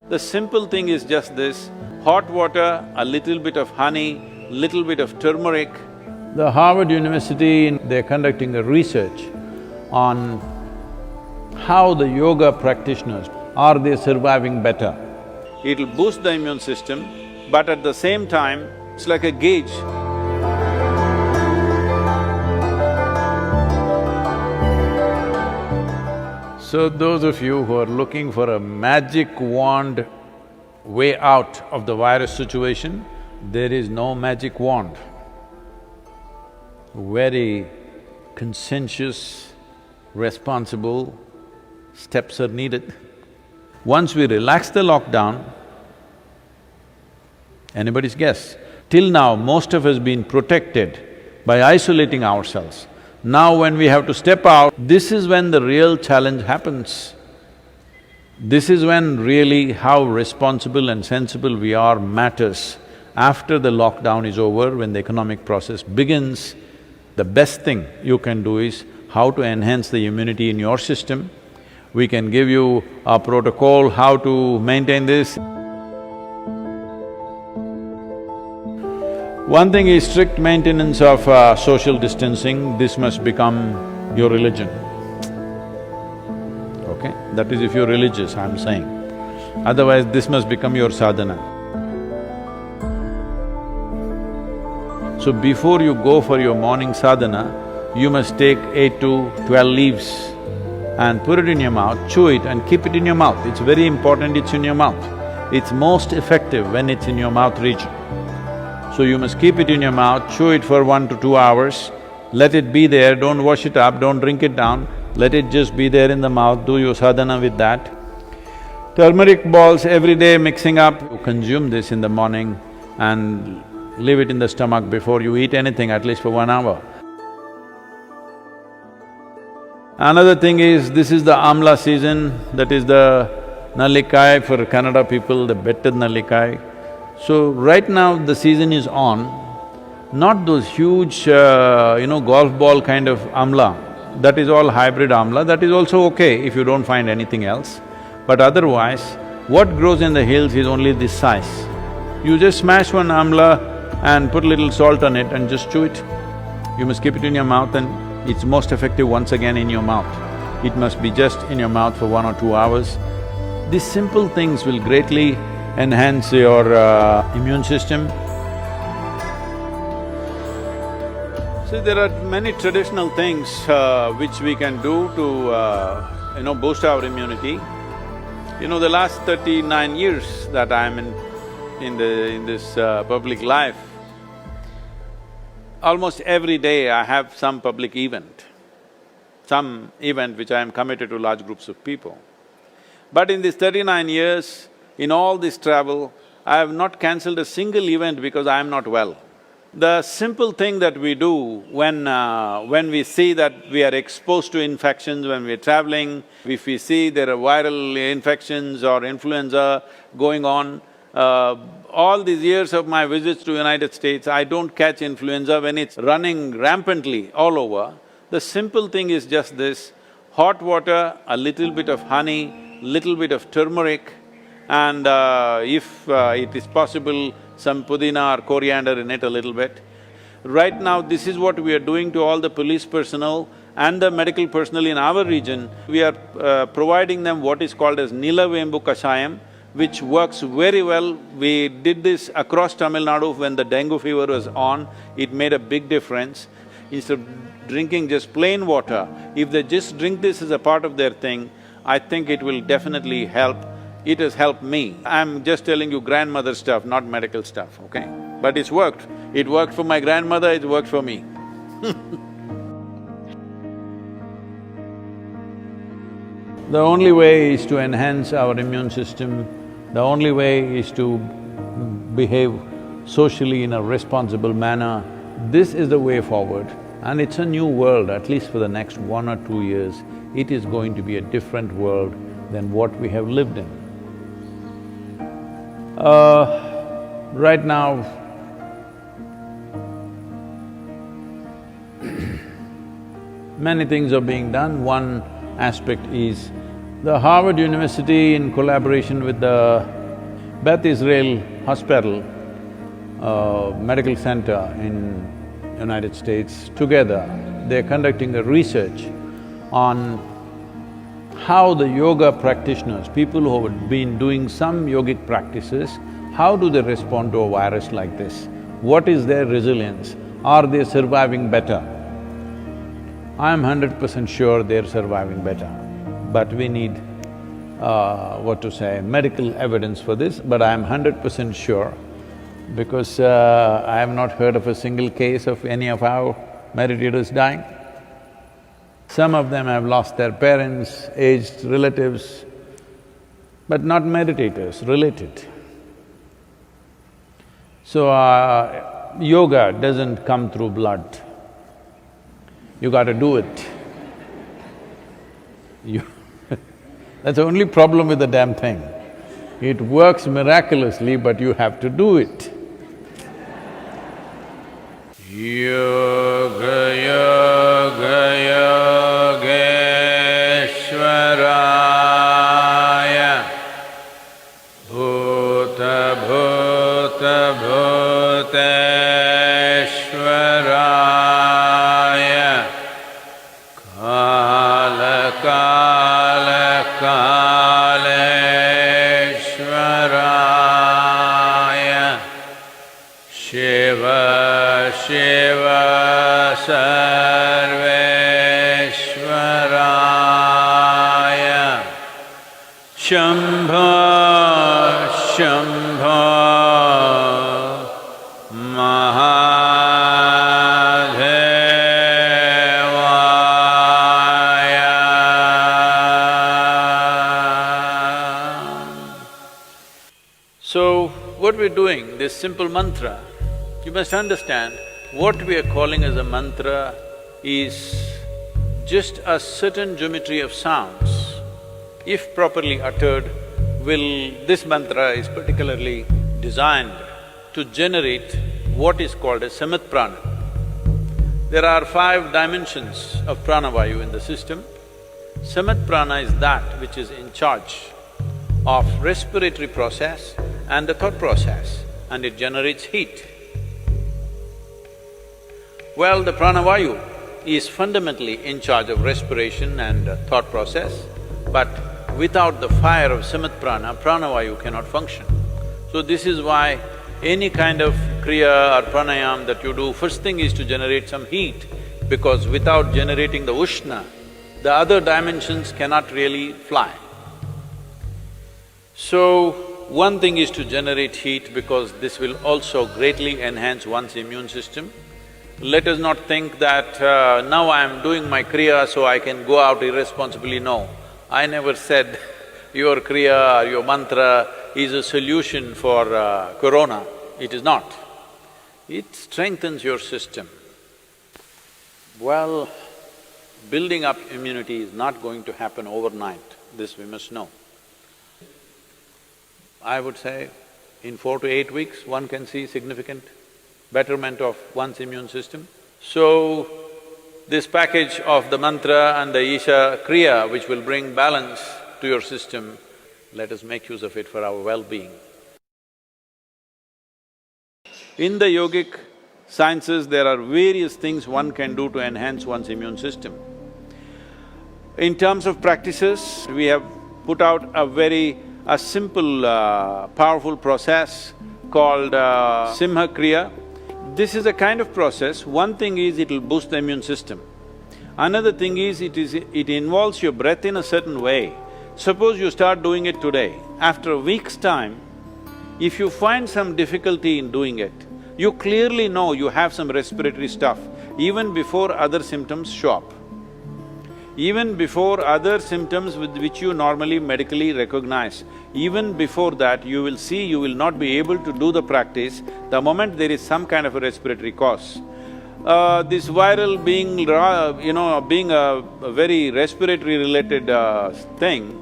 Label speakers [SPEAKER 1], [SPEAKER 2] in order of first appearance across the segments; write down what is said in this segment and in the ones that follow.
[SPEAKER 1] The simple thing is just this: hot water, a little bit of honey, little bit of turmeric.
[SPEAKER 2] The Harvard University, they're conducting a research on how the yoga practitioners, are they surviving better?
[SPEAKER 1] It'll boost the immune system, but at the same time, it's like a gauge.
[SPEAKER 2] So those of you who are looking for a magic wand way out of the virus situation, there is no magic wand. Very conscientious, responsible steps are needed. Once we relax the lockdown, anybody's guess. Till now, most of us been protected by isolating ourselves. Now when we have to step out, this is when the real challenge happens. This is when really how responsible and sensible we are matters. After the lockdown is over, when the economic process begins, the best thing you can do is how to enhance the immunity in your system. We can give you a protocol how to maintain this. One thing is strict maintenance of social distancing. This must become your religion, okay? That is if you're religious, I'm saying. Otherwise, this must become your sadhana. So before you go for your morning sadhana, you must take 8 to 12 leaves and put it in your mouth, chew it and keep it in your mouth. It's very important it's in your mouth. It's most effective when it's in your mouth region. So you must keep it in your mouth, chew it for 1 to 2 hours, let it be there, don't wash it up, don't drink it down, let it just be there in the mouth, do your sadhana with that. Turmeric balls every day mixing up, you consume this in the morning and leave it in the stomach before you eat anything, at least for 1 hour. Another thing is, this is the amla season, that is the nallikai for Kannada people, the better nallikai. So right now the season is on, not those huge, golf ball kind of amla, that is all hybrid amla, that is also okay if you don't find anything else. But otherwise, what grows in the hills is only this size. You just smash one amla and put a little salt on it and just chew it. You must keep it in your mouth and it's most effective once again in your mouth. It must be just in your mouth for 1 or 2 hours. These simple things will greatly enhance your immune system. See, there are many traditional things which we can do to boost our immunity. The last 39 years that I'm in this public life, almost every day I have some public event, some event which I am committed to large groups of people. But in these 39 years, in all this travel, I have not cancelled a single event because I am not well. The simple thing that we do when we see that we are exposed to infections, when we are traveling, if we see there are viral infections or influenza going on, all these years of my visits to United States, I don't catch influenza when it's running rampantly all over. The simple thing is just this: hot water, a little bit of honey, little bit of turmeric, and if it is possible, some pudina or coriander in it a little bit. Right now, this is what we are doing to all the police personnel and the medical personnel in our region. We are providing them what is called as Nilavembu Kashayam, which works very well. We did this across Tamil Nadu when the dengue fever was on, it made a big difference. Instead of drinking just plain water, if they just drink this as a part of their thing, I think it will definitely help. It has helped me. I'm just telling you grandmother stuff, not medical stuff, okay? But it's worked. It worked for my grandmother, it worked for me. The only way is to enhance our immune system, the only way is to behave socially in a responsible manner. This is the way forward, and it's a new world, at least for the next 1 or 2 years. It is going to be a different world than what we have lived in. Right now, many things are being done. One aspect is the Harvard University, in collaboration with the Beth Israel Hospital, medical center in United States, together they're conducting a research on how the yoga practitioners, people who have been doing some yogic practices, how do they respond to a virus like this? What is their resilience? Are they surviving better? I'm 100% sure they're surviving better, but we need, medical evidence for this, but I'm 100% sure because I have not heard of a single case of any of our meditators dying. Some of them have lost their parents, aged relatives, but not meditators, related. So, yoga doesn't come through blood. You gotta do it. That's the only problem with the damn thing. It works miraculously, but you have to do it. Yoga yoga yogeshwaraya bhuta bhuta bhuteshwaraya kala kala kaleshwaraya Shiva Shiva Sarveshwaraya Shambho Shambho Mahadevaya. So, what we're doing, this simple mantra, you must understand, what we are calling as a mantra is just a certain geometry of sounds. If properly uttered, this mantra is particularly designed to generate what is called as samat prana. There are 5 dimensions of pranavayu in the system. Samat prana is that which is in charge of respiratory process and the thought process, and it generates heat. Well, the pranavayu is fundamentally in charge of respiration and thought process, but without the fire of samat prana, pranavayu cannot function. So this is why any kind of kriya or pranayam that you do, first thing is to generate some heat, because without generating the ushna, the other dimensions cannot really fly. So, one thing is to generate heat because this will also greatly enhance one's immune system. Let us not think that now I am doing my kriya so I can go out irresponsibly. No, I never said your kriya or your mantra is a solution for corona. It is not. It strengthens your system. Well, building up immunity is not going to happen overnight, this we must know. I would say in 4 to 8 weeks, one can see significant betterment of one's immune system. So, this package of the mantra and the Isha Kriya, which will bring balance to your system, let us make use of it for our well-being. In the yogic sciences, there are various things one can do to enhance one's immune system. In terms of practices, we have put out a simple, powerful process called Simha Kriya. This is a kind of process, one thing is it'll boost the immune system. Another thing is it involves your breath in a certain way. Suppose you start doing it today, after a week's time, if you find some difficulty in doing it, you clearly know you have some respiratory stuff even before other symptoms show up. Even before other symptoms with which you normally medically recognize, even before that you will see you will not be able to do the practice the moment there is some kind of a respiratory cause. This viral being being a very respiratory related thing,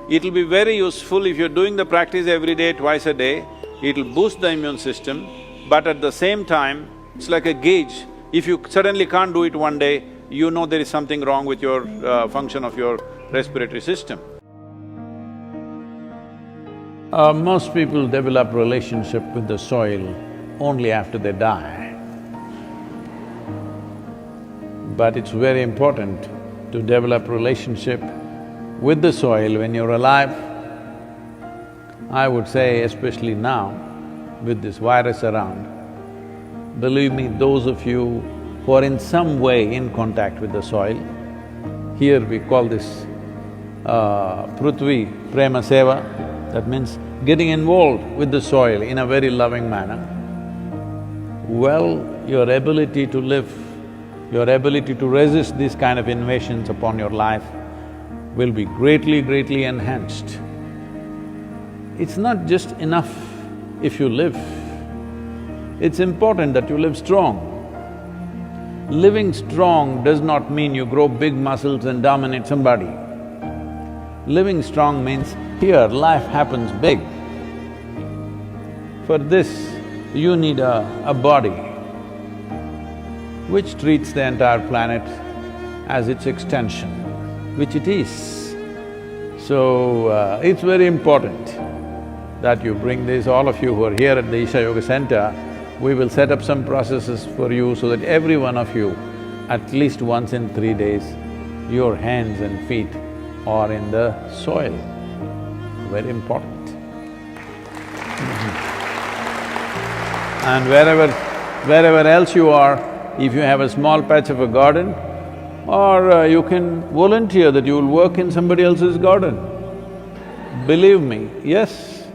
[SPEAKER 2] it'll be very useful if you're doing the practice every day, twice a day, it'll boost the immune system, but at the same time, it's like a gauge. If you suddenly can't do it one day, you know there is something wrong with your function of your respiratory system. Most people develop relationship with the soil only after they die. But it's very important to develop relationship with the soil when you're alive. I would say especially now, with this virus around, believe me, those of you who are in some way in contact with the soil, here we call this Prithvi Prema Seva, that means getting involved with the soil in a very loving manner. Well, your ability to live, your ability to resist these kind of invasions upon your life will be greatly enhanced. It's not just enough if you live, it's important that you live strong. Living strong does not mean you grow big muscles and dominate somebody. Living strong means here life happens big. For this, you need a body which treats the entire planet as its extension, which it is. So, it's very important that you bring this. All of you who are here at the Isha Yoga Center, we will set up some processes for you so that every one of you, at least once in 3 days, your hands and feet are in the soil. Very important. And wherever else you are, if you have a small patch of a garden, or you can volunteer that you will work in somebody else's garden. Believe me, yes,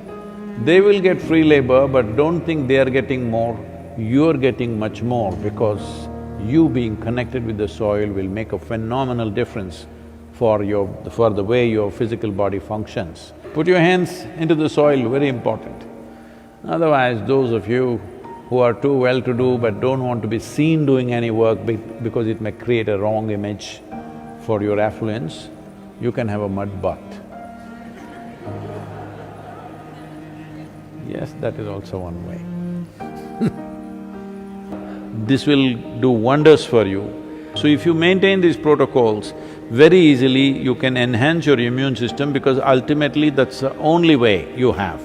[SPEAKER 2] they will get free labor, but don't think they are getting more, you're getting much more, because you being connected with the soil will make a phenomenal difference for the way your physical body functions. Put your hands into the soil, very important. Otherwise, those of you who are too well-to-do but don't want to be seen doing any work because it may create a wrong image for your affluence, you can have a mud bath. Yes, that is also one way. This will do wonders for you. So if you maintain these protocols, very easily you can enhance your immune system, because ultimately that's the only way you have.